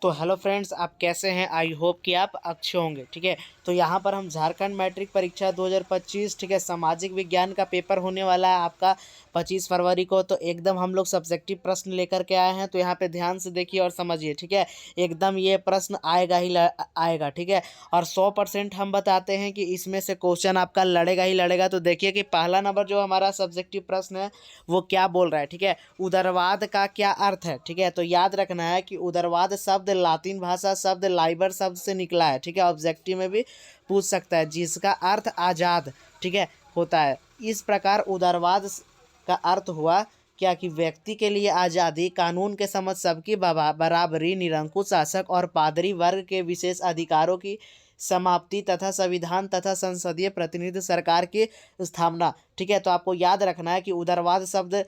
तो hello friends, आप कैसे हैं? आई होप कि आप अच्छे होंगे। ठीक है, तो यहाँ पर हम झारखंड मैट्रिक परीक्षा 2025 ठीक है सामाजिक विज्ञान का पेपर होने वाला है आपका 25 फरवरी को। तो एकदम हम लोग सब्जेक्टिव प्रश्न लेकर के आए हैं, तो यहाँ पे ध्यान से देखिए और समझिए। ठीक है, एकदम ये प्रश्न आएगा ही आएगा। ठीक है, और 100% हम बताते हैं कि इसमें से क्वेश्चन आपका लड़ेगा ही लड़ेगा। तो देखिए कि पहला नंबर जो हमारा सब्जेक्टिव प्रश्न है वो क्या बोल रहा है। ठीक है, उदरवाद का क्या अर्थ है। ठीक है, तो याद रखना है कि उदरवाद शब्द लातिन भाषा शब्द लाइबर शब्द से निकला है। ठीक है, ऑब्जेक्टिव में भी पूछ सकता है, जिसका अर्थ आज़ाद ठीक है होता है। इस प्रकार उदारवाद का अर्थ हुआ क्या कि व्यक्ति के लिए आज़ादी, कानून के समझ सबकी बराबरी, निरंकुश शासक और पादरी वर्ग के विशेष अधिकारों की समाप्ति तथा संविधान तथा संसदीय प्रतिनिधि सरकार की स्थापना। ठीक है, तो आपको याद रखना है कि उदारवाद शब्द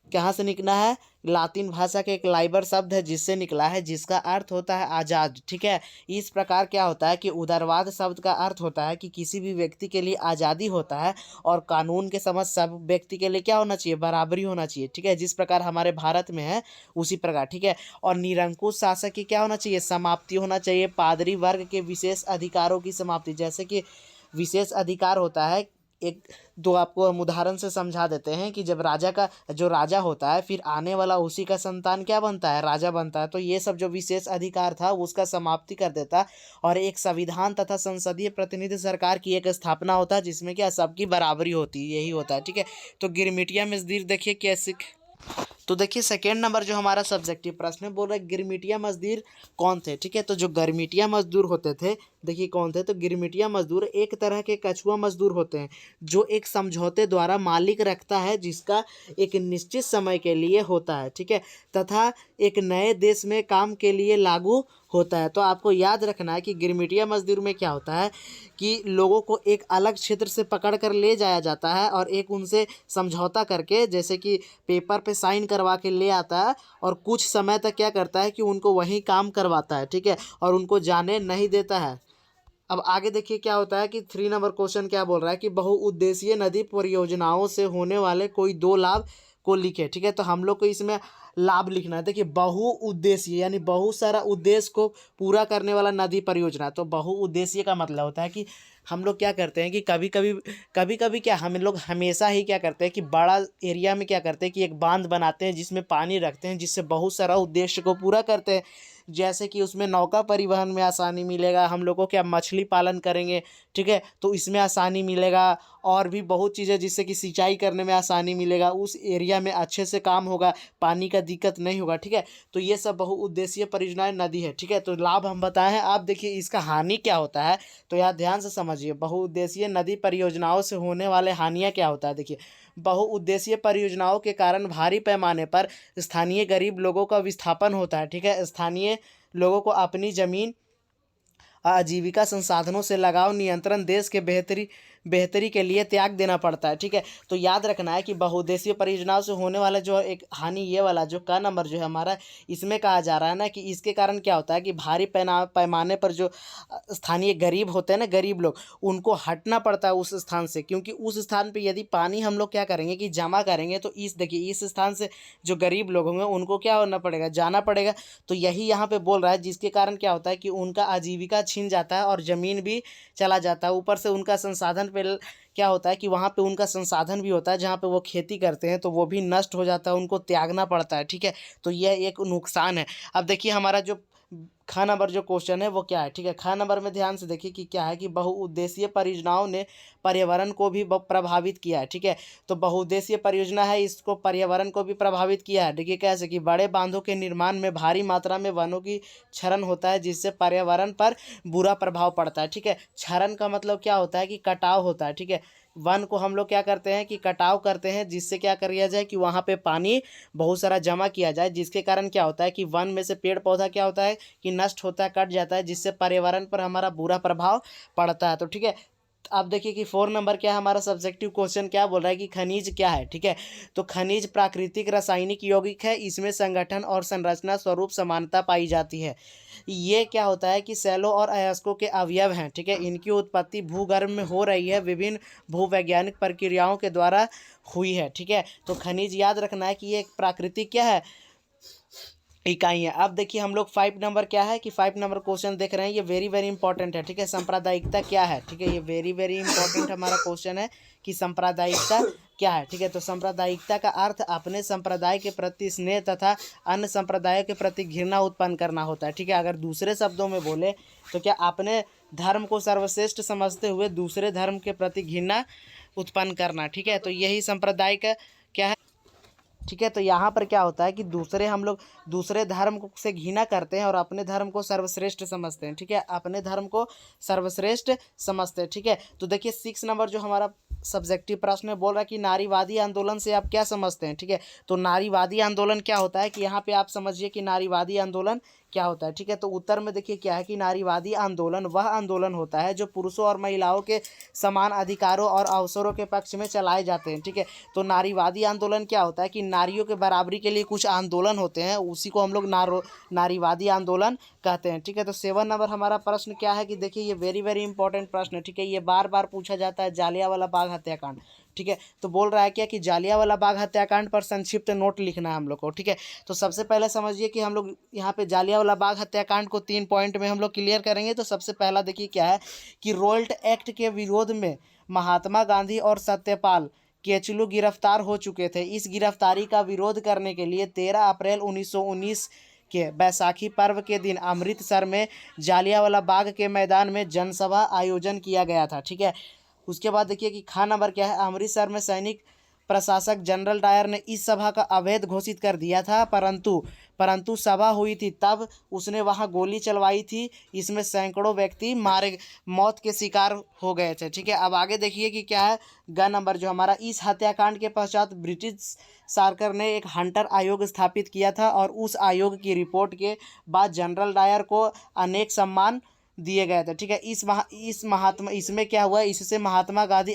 कहाँ से निकला है? लातिन भाषा के एक लाइबर शब्द है जिससे निकला है, जिसका अर्थ होता है आज़ाद। ठीक है, इस प्रकार क्या होता है कि उदारवाद शब्द का अर्थ होता है कि किसी भी व्यक्ति के लिए आज़ादी होता है और कानून के समझ सब व्यक्ति के लिए क्या होना चाहिए? बराबरी होना चाहिए। ठीक है, जिस प्रकार हमारे भारत में है उसी प्रकार। ठीक है, और निरंकुश शासक की क्या होना चाहिए? समाप्ति होना चाहिए। पादरी वर्ग के विशेष अधिकारों की समाप्ति, जैसे कि विशेष अधिकार होता है एक दो आपको हम उदाहरण से समझा देते हैं कि जब राजा का जो राजा होता है फिर आने वाला उसी का संतान क्या बनता है? राजा बनता है। तो ये सब जो विशेष अधिकार था उसका समाप्ति कर देता और एक संविधान तथा संसदीय प्रतिनिधि सरकार की एक स्थापना होता है जिसमें क्या सबकी बराबरी होती है, यही होता है। ठीक है, तो गिरमिटिया मजदूर देखिए कैसे। तो देखिए सेकेंड नंबर जो हमारा सब्जेक्टिव प्रश्न है बोल रहा है गिरमिटिया मजदूर कौन थे। ठीक है, तो जो गिरमिटिया मजदूर होते थे देखिए कौन थे। तो गिरमिटिया मजदूर एक तरह के कछुआ मजदूर होते हैं जो एक समझौते द्वारा मालिक रखता है, जिसका एक निश्चित समय के लिए होता है। ठीक है, तथा एक नए देश में काम के लिए लागू होता है। तो आपको याद रखना है कि गिरमिटिया मजदूर में क्या होता है कि लोगों को एक अलग क्षेत्र से पकड़ कर ले जाया जाता है और एक उनसे समझौता करके, जैसे कि पेपर पे साइन करवा के ले आता है और कुछ समय तक क्या करता है कि उनको वहीं काम करवाता है। ठीक है, और उनको जाने नहीं देता है। अब आगे देखिए क्या होता है कि 3 नंबर क्वेश्चन क्या बोल रहा है कि बहुउद्देशीय नदी परियोजनाओं से होने वाले कोई दो लाभ को लिखे। ठीक है, तो हम लोग को इसमें लाभ लिखना है। देखिए बहुउद्देशीय यानी बहुत सारा उद्देश्य को पूरा करने वाला नदी परियोजना। तो बहुउद्देशीय का मतलब होता है कि हम लोग क्या करते हैं कि कभी कभी क्या हम लोग हमेशा ही क्या करते हैं कि बड़ा एरिया में क्या करते हैं कि एक बांध बनाते हैं जिसमें पानी रखते हैं, जिससे बहुत सारा उद्देश्य को पूरा करते हैं। जैसे कि उसमें नौका परिवहन में आसानी मिलेगा, हम लोगों क्या मछली पालन करेंगे। ठीक है, तो इसमें आसानी मिलेगा और भी बहुत चीज़ें जिससे कि सिंचाई करने में आसानी मिलेगा, उस एरिया में अच्छे से काम होगा, पानी का दिक्कत नहीं होगा। ठीक है, तो ये सब बहुउद्देशीय परियोजनाएं नदी है। ठीक है, तो लाभ हम बताए हैं। आप देखिए इसका हानि क्या होता है, तो यार ध्यान से समझिए। बहुउद्देशीय नदी परियोजनाओं से होने वाले हानियाँ क्या होता है। देखिए बहुउद्देशीय परियोजनाओं के कारण भारी पैमाने पर स्थानीय गरीब लोगों का विस्थापन होता है। ठीक है, स्थानीय लोगों को अपनी जमीन आजीविका संसाधनों से लगाव, नियंत्रण, देश के बेहतरी के लिए त्याग देना पड़ता है। ठीक है, तो याद रखना है कि बहुउद्देशीय परियोजनाओं से होने वाला जो एक हानि, ये वाला जो का नंबर जो है हमारा, इसमें कहा जा रहा है ना कि इसके कारण क्या होता है कि भारी पैमाने पर जो स्थानीय गरीब होते हैं ना, गरीब लोग, उनको हटना पड़ता है उस स्थान से, क्योंकि उस स्थान पर यदि पानी हम लोग क्या करेंगे कि जमा करेंगे तो इस देखिए इस स्थान से जो गरीब लोग होंगे उनको क्या होना पड़ेगा? जाना पड़ेगा। तो यही यहाँ पे बोल रहा है, जिसके कारण क्या होता है कि उनका आजीविका छीन जाता है और ज़मीन भी चला जाता है। ऊपर से उनका संसाधन पे क्या होता है कि वहाँ पे उनका संसाधन भी होता है जहाँ पे वो खेती करते हैं, तो वो भी नष्ट हो जाता है, उनको त्यागना पड़ता है। ठीक है, तो यह एक नुकसान है। अब देखिए हमारा जो ख नंबर जो क्वेश्चन है वो क्या है। ठीक है, ख नंबर में ध्यान से देखिए कि क्या है कि बहुउद्देशीय परियोजनाओं ने पर्यावरण को भी प्रभावित किया है। ठीक है, तो बहुउद्देशीय परियोजना है, इसको पर्यावरण को भी प्रभावित किया है। देखिए कैसे कि बड़े बांधों के निर्माण में भारी मात्रा में वनों की क्षरण होता है, जिससे पर्यावरण पर बुरा प्रभाव पड़ता है। ठीक है, क्षरण का मतलब क्या होता है कि कटाव होता है। ठीक है, वन को हम लोग क्या करते हैं कि कटाव करते हैं, जिससे क्या किया जाए कि वहाँ पे पानी बहुत सारा जमा किया जाए, जिसके कारण क्या होता है कि वन में से पेड़ पौधा क्या होता है कि नष्ट होता है, कट जाता है, जिससे पर्यावरण पर हमारा बुरा प्रभाव पड़ता है। तो ठीक है, आप देखिए कि 4 नंबर क्या है हमारा सब्जेक्टिव क्वेश्चन, क्या बोल रहा है कि खनिज क्या है। ठीक है, तो खनिज प्राकृतिक, रासायनिक, यौगिक है, इसमें संगठन और संरचना स्वरूप समानता पाई जाती है। ये क्या होता है कि सेलों और अयस्कों के अवयव हैं। ठीक है, इनकी उत्पत्ति भूगर्भ में हो रही है, विभिन्न भूवैज्ञानिक प्रक्रियाओं के द्वारा हुई है। ठीक है, तो खनिज याद रखना है कि ये एक प्राकृतिक क्या है, इकाई है। अब देखिए हम लोग 5 नंबर क्या है कि 5 नंबर क्वेश्चन देख रहे हैं, ये वेरी वेरी इंपॉर्टेंट है, ठीक है। सांप्रदायिकता क्या है, ठीक है, ये वेरी वेरी इंपॉर्टेंट हमारा क्वेश्चन है कि सांप्रदायिकता क्या है, ठीक है। तो सांप्रदायिकता का अर्थ अपने संप्रदाय के प्रति स्नेह तथा अन्य संप्रदायों के प्रति घृणा उत्पन्न करना होता है, ठीक है। अगर दूसरे शब्दों में बोले तो क्या अपने धर्म को सर्वश्रेष्ठ समझते हुए दूसरे धर्म के प्रति घृणा उत्पन्न करना, ठीक है। तो यही सांप्रदायिक क्या है, ठीक है। तो यहाँ पर क्या होता है कि हम लोग दूसरे धर्म से घृणा करते हैं और अपने धर्म को सर्वश्रेष्ठ समझते हैं, ठीक है, अपने धर्म को सर्वश्रेष्ठ समझते हैं, ठीक है। तो देखिए 6 नंबर जो हमारा सब्जेक्टिव प्रश्न है, बोल रहा है कि नारीवादी आंदोलन से आप क्या समझते हैं, ठीक है। तो नारीवादी आंदोलन क्या होता है कि यहाँ पे आप समझिए कि नारीवादी आंदोलन क्या होता है, ठीक है। तो उत्तर में देखिए क्या है कि नारीवादी आंदोलन वह आंदोलन होता है जो पुरुषों और महिलाओं के समान अधिकारों और अवसरों के पक्ष में चलाए जाते हैं, ठीक है। तो नारीवादी आंदोलन क्या होता है कि नारियों के बराबरी के लिए कुछ आंदोलन होते हैं, उसी को हम लोग नारीवादी आंदोलन कहते हैं, ठीक है। तो 7 नंबर हमारा प्रश्न क्या है कि देखिए ये वेरी वेरी इंपॉर्टेंट प्रश्न है, ठीक है, ये बार बार पूछा जाता है, जालियांवाला बाग हत्याकांड, ठीक है। तो बोल रहा है क्या कि जालियांवाला बाग हत्याकांड पर संक्षिप्त नोट लिखना है हम लोग को, ठीक है। तो सबसे पहले समझिए कि हम लोग यहाँ पे जालियांवाला बाग हत्याकांड को 3 पॉइंट में हम लोग क्लियर करेंगे। तो सबसे पहला देखिए क्या है कि रोल्ट एक्ट के विरोध में महात्मा गांधी और सत्यपाल केचलू गिरफ्तार हो चुके थे। इस गिरफ्तारी का विरोध करने के लिए 13 अप्रैल 1919 के बैसाखी पर्व के दिन अमृतसर में जालियांवाला बाग के मैदान में जनसभा आयोजन किया गया था, ठीक है। उसके बाद देखिए कि खा नंबर क्या है, अमृतसर में सैनिक प्रशासक जनरल डायर ने इस सभा का अवैध घोषित कर दिया था, परंतु सभा हुई थी तब उसने वहां गोली चलवाई थी। इसमें सैकड़ों व्यक्ति मौत के शिकार हो गए थे, ठीक है। अब आगे देखिए कि क्या है ग नंबर जो हमारा, इस हत्याकांड के पश्चात ब्रिटिश सरकार ने एक हंटर आयोग स्थापित किया था और उस आयोग की रिपोर्ट के बाद जनरल डायर को अनेक सम्मान दिए गए थे, ठीक है। इसमें क्या हुआ, इससे महात्मा गांधी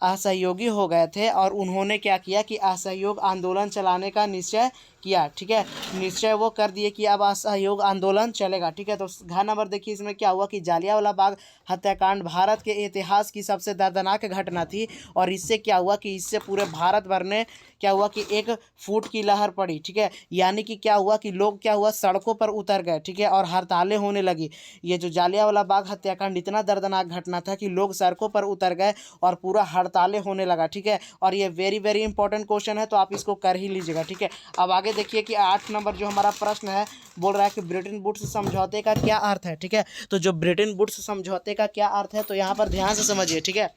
असहयोगी हो गए थे और उन्होंने क्या किया कि असहयोग आंदोलन चलाने का निश्चय किया, ठीक है। निश्चय वो कर दिए कि अब असहयोग आंदोलन चलेगा, ठीक है। तो घ नंबर देखिए इसमें क्या हुआ कि जालियांवाला बाग हत्याकांड भारत के इतिहास की सबसे दर्दनाक घटना थी और इससे क्या हुआ कि इससे पूरे भारत भर में क्या हुआ कि एक फूट की लहर पड़ी, ठीक है। यानी कि क्या हुआ कि लोग क्या हुआ सड़कों पर उतर गए, ठीक है, और हड़तालें होने लगी। ये जो जालियांवाला बाग हत्याकांड इतना दर्दनाक घटना था कि लोग सड़कों पर उतर गए और पूरा हड़तालें होने लगा, ठीक है। और ये वेरी वेरी इंपॉर्टेंट क्वेश्चन है, तो आप इसको कर ही लीजिएगा, ठीक है। अब आगे देखिए कि 8 नंबर जो हमारा प्रश्न है, बोल रहा है कि ब्रिटेन वुड्स समझौते का क्या अर्थ है, ठीक है। तो जो ब्रिटेन वुड्स समझौते का क्या अर्थ है, तो यहाँ पर ध्यान से समझिए, ठीक है।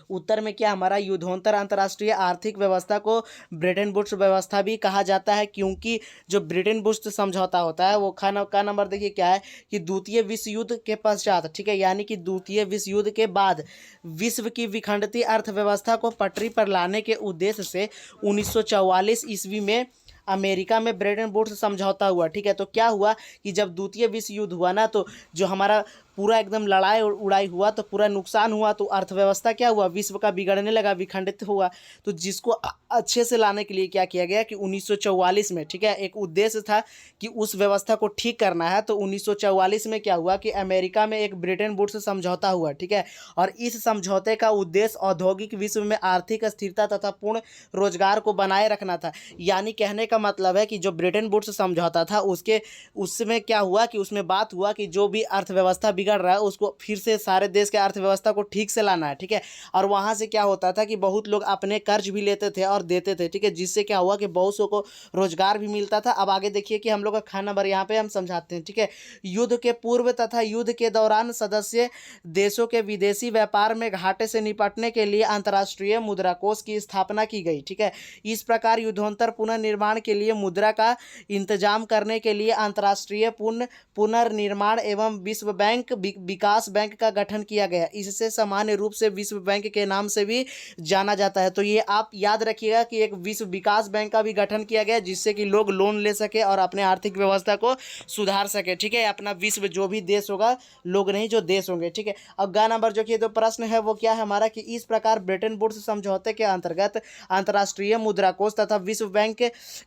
उत्तर में क्या हमारा, युद्धोत्तर अंतर्राष्ट्रीय आर्थिक व्यवस्था को ब्रिटेन वुड्स व्यवस्था भी कहा जाता है, क्योंकि जो ब्रिटेन वुड्स समझौता होता है वो का नंबर देखिए क्या है कि द्वितीय विश्व युद्ध के पश्चात, ठीक है, यानी कि द्वितीय विश्व युद्ध के बाद विश्व की विखंडती अर्थव्यवस्था को पटरी पर लाने के उद्देश्य से 1944 ईस्वी में अमेरिका में ब्रेटन वुड्स समझौता हुआ, ठीक है। तो क्या हुआ कि जब द्वितीय विश्व युद्ध हुआ ना, तो जो हमारा पूरा एकदम लड़ाई उड़ाई हुआ तो पूरा नुकसान हुआ, तो अर्थव्यवस्था क्या हुआ, विश्व का बिगड़ने लगा, विखंडित हुआ। तो जिसको अच्छे से लाने के लिए क्या किया गया कि 1944 में, ठीक है, एक उद्देश्य था कि उस व्यवस्था को ठीक करना है। तो 1944 में क्या हुआ कि अमेरिका में एक ब्रिटेन वुड्स समझौता हुआ, ठीक है। और इस समझौते का उद्देश्य औद्योगिक विश्व में आर्थिक स्थिरता तथा पूर्ण रोजगार को बनाए रखना था। यानी कहने का मतलब है कि जो ब्रिटेन वुड्स समझौता था उसमें क्या हुआ कि उसमें बात हुआ कि जो भी अर्थव्यवस्था बिगड़ रहा है उसको फिर से सारे देश के अर्थव्यवस्था को ठीक से लाना है, ठीक है। और वहाँ से क्या होता था कि बहुत लोग अपने कर्ज भी लेते थे और देते थे, ठीक है, जिससे क्या हुआ कि बहुत सौ को रोजगार भी मिलता था। अब आगे देखिए कि हम लोग का खाना नंबर यहाँ पे हम समझाते हैं, ठीक है। युद्ध के पूर्व तथा युद्ध के दौरान सदस्य देशों के विदेशी व्यापार में घाटे से निपटने के लिए अंतर्राष्ट्रीय मुद्रा कोष की स्थापना की गई, ठीक है। इस प्रकार युद्धोत्तर पुनर्निर्माण के लिए मुद्रा का इंतजाम करने के लिए अंतर्राष्ट्रीय पुनर्निर्माण एवं विश्व बैंक विकास बैंक का गठन किया गया। इससे सामान्य रूप से विश्व बैंक के नाम से भी जाना जाता है। तो ये आप याद रखिएगा कि एक विश्व विकास बैंक का भी गठन किया गया, जिससे कि लोग लोन ले सके और अपने आर्थिक व्यवस्था को सुधार सके, ठीक है। अपना विश्व जो भी देश होगा, लोग नहीं जो देश होंगे, ठीक है। अब गा नंबर जो कि जो प्रश्न है वो क्या है हमारा कि इस प्रकार ब्रिटेन वुड्स समझौते के अंतर्गत अंतर्राष्ट्रीय मुद्रा कोष तथा विश्व बैंक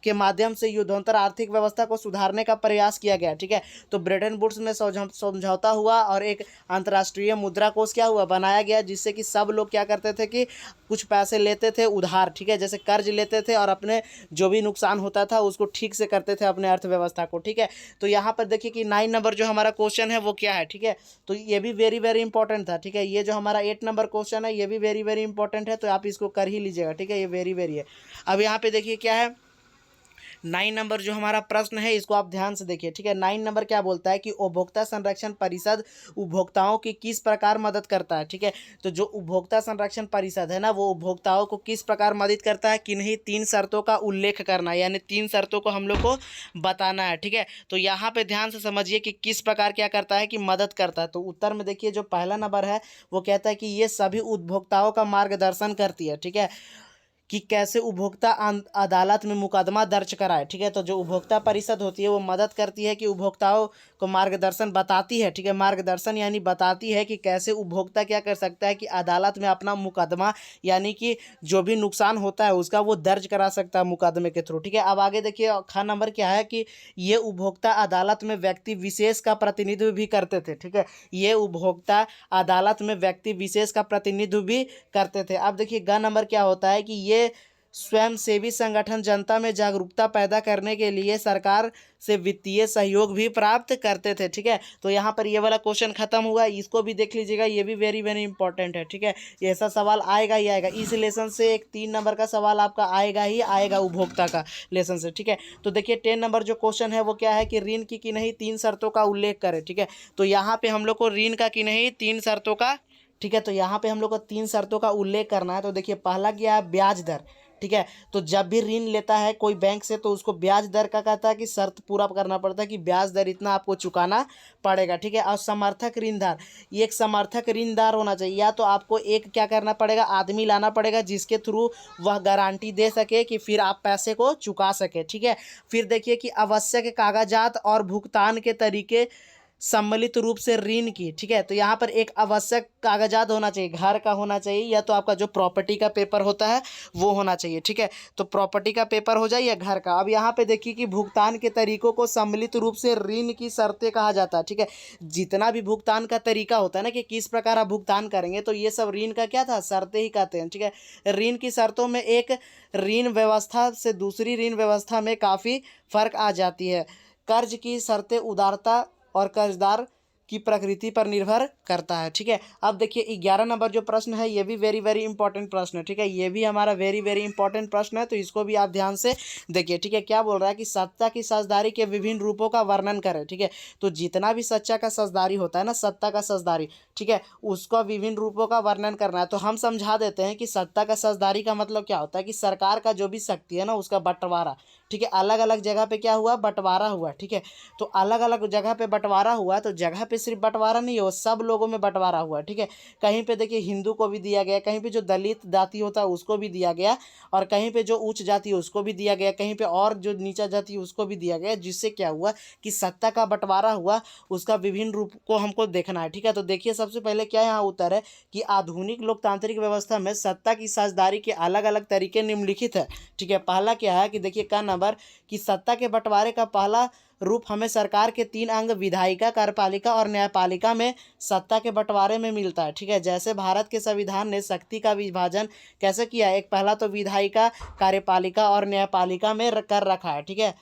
के माध्यम से युद्धोत्तर आर्थिक व्यवस्था को सुधारने का प्रयास किया गया, ठीक है। तो ब्रिटेन वुड्स में समझौता हुआ हुआ और एक अंतर्राष्ट्रीय मुद्रा कोष क्या हुआ, बनाया गया, जिससे कि सब लोग क्या करते थे कि कुछ पैसे लेते थे उधार, ठीक है, जैसे कर्ज लेते थे और अपने जो भी नुकसान होता था उसको ठीक से करते थे अपने अर्थव्यवस्था को, ठीक है। तो यहाँ पर देखिए कि 9 नंबर जो हमारा क्वेश्चन है वो क्या है, ठीक है, तो ये भी वेरी वेरी इंपॉर्टेंट था, ठीक है। ये जो हमारा 8 नंबर क्वेश्चन है ये भी वेरी वेरी इंपॉर्टेंट है, तो आप इसको कर ही लीजिएगा, ठीक है, ये वेरी वेरी है। अब यहाँ पे देखिए क्या है 9 नंबर जो हमारा प्रश्न है इसको आप ध्यान से देखिए, ठीक है। 9 नंबर क्या बोलता है कि उपभोक्ता संरक्षण परिषद उपभोक्ताओं की किस प्रकार मदद करता है, ठीक है। तो जो उपभोक्ता संरक्षण परिषद है ना वो उपभोक्ताओं को किस प्रकार मदद करता है, किन्हीं 3 शर्तों का उल्लेख करना है, यानी 3 शर्तों को हम लोग को बताना है, ठीक है। तो यहाँ पे ध्यान से समझिए कि किस प्रकार क्या करता है कि मदद करता है। तो उत्तर में देखिए जो पहला नंबर है वो कहता है कि ये सभी उपभोक्ताओं का मार्गदर्शन करती है, ठीक है, कि कैसे उपभोक्ता अदालत में मुकदमा दर्ज कराए, ठीक है। तो जो उपभोक्ता परिषद होती है वो मदद करती है कि उपभोक्ताओं को मार्गदर्शन बताती है, ठीक है, मार्गदर्शन यानी बताती है कि कैसे उपभोक्ता क्या कर सकता है कि अदालत में अपना मुकदमा यानी कि जो भी नुकसान होता है उसका वो दर्ज करा सकता है मुकदमे के थ्रू, ठीक है। अब आगे देखिए ख नंबर क्या है कि ये उपभोक्ता अदालत में व्यक्ति विशेष का प्रतिनिधित्व भी करते थे, ठीक है, ये उपभोक्ता अदालत में व्यक्ति विशेष का प्रतिनिधित्व भी करते थे। अब देखिए ग नंबर क्या होता है कि ये स्वयंसेवी संगठन जनता में जागरूकता पैदा करने के लिए सरकार से वित्तीय सहयोग भी प्राप्त करते थे, ठीक है। तो यहाँ पर ये वाला क्वेश्चन खत्म हुआ, इसको भी देख लीजिएगा, ये भी वेरी वेरी इंपॉर्टेंट है, ठीक है। ऐसा सवाल आएगा ही आएगा इस लेसन से, एक 3 नंबर का सवाल आपका आएगा ही आएगा उपभोक्ता का लेसन से, ठीक है। तो देखिए 10 नंबर जो क्वेश्चन है वो क्या है कि ऋण की नहीं 3 शर्तों का उल्लेख करें, ठीक है। तो यहाँ पे हम लोग को ऋण का कि नहीं 3 शर्तों का, ठीक है, तो यहाँ पे हम लोग को 3 शर्तों का उल्लेख करना है। तो देखिए पहला क्या है ब्याज दर, ठीक है। तो जब भी ऋण लेता है कोई बैंक से तो उसको ब्याज दर का कहता है कि शर्त पूरा करना पड़ता है कि ब्याज दर इतना आपको चुकाना पड़ेगा, ठीक है। और समर्थक ऋणदार, ये एक समर्थक ऋणदार होना चाहिए, या तो आपको एक क्या करना पड़ेगा आदमी लाना पड़ेगा जिसके थ्रू वह गारंटी दे सके कि फिर आप पैसे को चुका सके, ठीक है। फिर देखिए कि आवश्यक कागजात और भुगतान के तरीके सम्मिलित रूप से ऋण की, ठीक है। तो यहाँ पर एक आवश्यक कागजात होना चाहिए, घर का होना चाहिए या तो आपका जो प्रॉपर्टी का पेपर होता है वो होना चाहिए, ठीक है। तो प्रॉपर्टी का पेपर हो जाए या घर का। अब यहाँ पे देखिए कि भुगतान के तरीकों को सम्मिलित रूप से ऋण की शर्तें कहा जाता है, ठीक है। जितना भी भुगतान का तरीका होता है ना कि किस प्रकार आप भुगतान करेंगे तो ये सब ऋण का क्या था शर्तें ही कहते हैं, ठीक है। ऋण की शर्तों में एक ऋण व्यवस्था से दूसरी ऋण व्यवस्था में काफ़ी फर्क आ जाती है। कर्ज की शर्तें उदारता और कर्जदार की प्रकृति पर निर्भर करता है, ठीक है। अब देखिए 11 नंबर जो प्रश्न है ये भी वेरी वेरी इंपॉर्टेंट प्रश्न है, ठीक है, ये भी हमारा वेरी वेरी इंपॉर्टेंट प्रश्न है, तो इसको भी आप ध्यान से देखिए, ठीक है। क्या बोल रहा है कि सत्ता की साझेदारी के विभिन्न रूपों का वर्णन करें, ठीक है। तो जितना भी सच्चा का साझेदारी होता है ना, सत्ता का साझेदारी, ठीक है, उसका विभिन्न रूपों का वर्णन करना है। तो हम समझा देते हैं कि सत्ता का साझेदारी का मतलब क्या होता है कि सरकार का जो भी शक्ति है ना उसका बंटवारा, ठीक है, अलग अलग जगह पे क्या हुआ बंटवारा हुआ, ठीक है। तो अलग अलग जगह पे बंटवारा हुआ तो जगह पे सिर्फ बंटवारा नहीं हो सब लोगों में बंटवारा हुआ, ठीक है। कहीं पे देखिए हिंदू को भी दिया गया, कहीं पे जो दलित जाति होता है उसको भी दिया गया, और कहीं पे जो उच्च जाति है उसको भी दिया गया, कहीं पे और जो नीचा जाति है उसको भी दिया गया, जिससे क्या हुआ कि सत्ता का बंटवारा हुआ, उसका विभिन्न रूप को हमको देखना है, ठीक है। तो देखिए सबसे पहले क्या यहाँ उत्तर है कि आधुनिक लोकतांत्रिक व्यवस्था में सत्ता की साझेदारी के अलग अलग तरीके निम्नलिखित है, ठीक है। पहला क्या है कि देखिए का नंबर कि सत्ता के बंटवारे का पहला रूप हमें सरकार के 3 अंग विधायिका कार्यपालिका और न्यायपालिका में सत्ता के बंटवारे में मिलता है, ठीक है। जैसे भारत के संविधान ने शक्ति का विभाजन कैसे किया है, एक पहला तो विधायिका कार्यपालिका और न्यायपालिका में कर रखा है, ठीक है।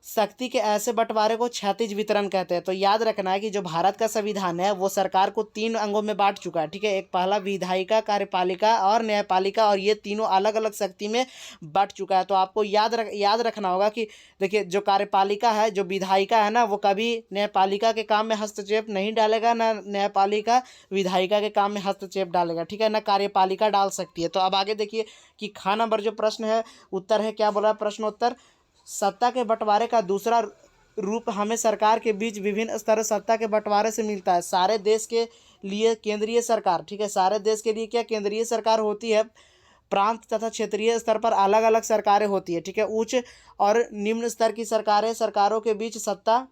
शक्ति के ऐसे बंटवारे को क्षैतिज वितरण कहते हैं। तो याद रखना है कि जो भारत का संविधान है वो सरकार को 3 अंगों में बांट चुका है, ठीक है। एक पहला विधायिका कार्यपालिका और न्यायपालिका, और ये तीनों अलग अलग शक्ति में बंट चुका है। तो आपको याद रखना होगा कि देखिए जो कार्यपालिका है जो विधायिका है ना वो कभी न्यायपालिका के काम में हस्तक्षेप नहीं डालेगा, ना न्यायपालिका विधायिका के काम में हस्तक्षेप डालेगा, ठीक है, ना कार्यपालिका डाल सकती है। तो अब आगे देखिए कि ख नंबर जो प्रश्न है उत्तर है क्या बोला प्रश्नोत्तर, सत्ता के बंटवारे का दूसरा रूप हमें सरकार के बीच विभिन्न स्तर सत्ता के बंटवारे से मिलता है। सारे देश के लिए केंद्रीय सरकार, ठीक है, सारे देश के लिए क्या केंद्रीय सरकार होती है, प्रांत तथा क्षेत्रीय स्तर पर अलग अलग सरकारें होती है, ठीक है। उच्च और निम्न स्तर की सरकारों के बीच सत्ता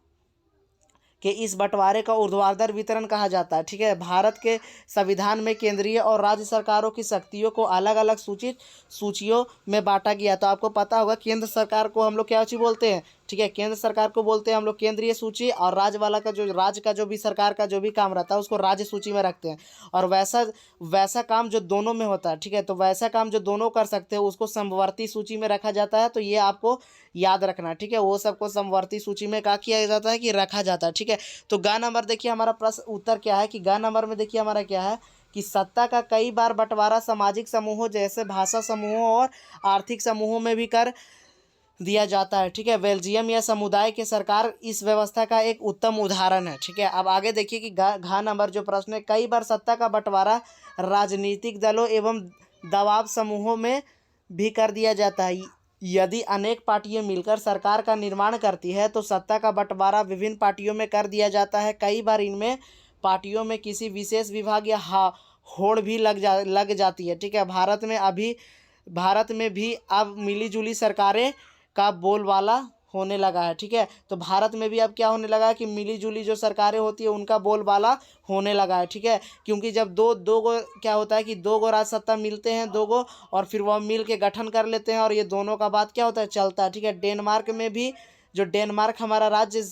कि इस बंटवारे का ऊर्ध्वाधर वितरण कहा जाता है, ठीक है। भारत के संविधान में केंद्रीय और राज्य सरकारों की शक्तियों को अलग अलग सूचियों में बांटा गया। तो आपको पता होगा केंद्र सरकार को हम लोग क्या चीज़ बोलते हैं, ठीक है। केंद्र सरकार को बोलते हैं हम लोग केंद्रीय सूची, और राज्य वाला का जो राज्य का जो भी सरकार का जो भी काम रहता है उसको राज्य सूची में रखते हैं। और वैसा वैसा काम जो दोनों में होता है, ठीक है, तो वैसा काम जो दोनों कर सकते हैं उसको समवर्ती सूची में रखा जाता है। तो ये आपको याद रखना, ठीक है, वो सबको समवर्ती सूची में क्या किया जाता है कि रखा जाता है, ठीक है। तो ग नंबर देखिए हमारा प्रश्न उत्तर क्या है कि ग नंबर में देखिए हमारा क्या है कि सत्ता का कई बार बंटवारा सामाजिक समूहों जैसे भाषा समूहों और आर्थिक समूहों में भी कर दिया जाता है, ठीक है। बेल्जियम या समुदाय के सरकार इस व्यवस्था का एक उत्तम उदाहरण है, ठीक है। अब आगे देखिए कि घ नंबर जो प्रश्न है, कई बार सत्ता का बंटवारा राजनीतिक दलों एवं दबाव समूहों में भी कर दिया जाता है। यदि अनेक पार्टियां मिलकर सरकार का निर्माण करती है तो सत्ता का बंटवारा विभिन्न पार्टियों में कर दिया जाता है। कई बार इनमें पार्टियों में किसी विशेष विभाग या होड़ भी लग जाती है, ठीक है। भारत में भी अब मिलीजुली सरकारें का बोलबाला होने लगा है, ठीक है। तो भारत में भी अब क्या होने लगा है कि मिलीजुली जो सरकारें होती है उनका बोलबाला होने लगा है, ठीक है। क्योंकि जब दो गो क्या होता है कि दो गो राज सत्ता मिलते हैं, दो गो, और फिर वह मिल के गठन कर लेते हैं और ये दोनों का बात क्या होता है चलता है, ठीक है। डेनमार्क में भी, जो डेनमार्क हमारा राज्य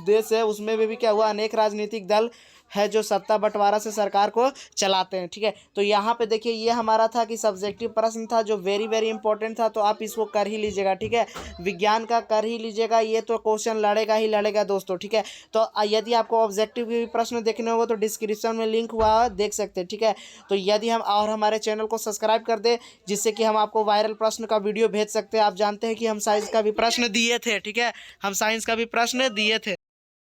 देश है, उसमें भी क्या हुआ, अनेक राजनीतिक दल है जो सत्ता बंटवारा से सरकार को चलाते हैं, ठीक है। तो यहाँ पे देखिए ये हमारा था कि सब्जेक्टिव प्रश्न था जो वेरी वेरी इंपॉर्टेंट था, तो आप इसको कर ही लीजिएगा, ठीक है। विज्ञान का कर ही लीजिएगा, ये तो क्वेश्चन लड़ेगा ही लड़ेगा दोस्तों, ठीक है। तो यदि आपको ऑब्जेक्टिव के भी प्रश्न देखने होगा तो डिस्क्रिप्शन में लिंक हुआ है, देख सकते हैं, ठीक है। तो यदि हम और हमारे चैनल को सब्सक्राइब कर दे जिससे कि हम आपको वायरल प्रश्न का वीडियो भेज सकते हैं। आप जानते हैं कि हम साइंस का भी प्रश्न दिए थे, ठीक है, हम साइंस का भी प्रश्न दिए थे।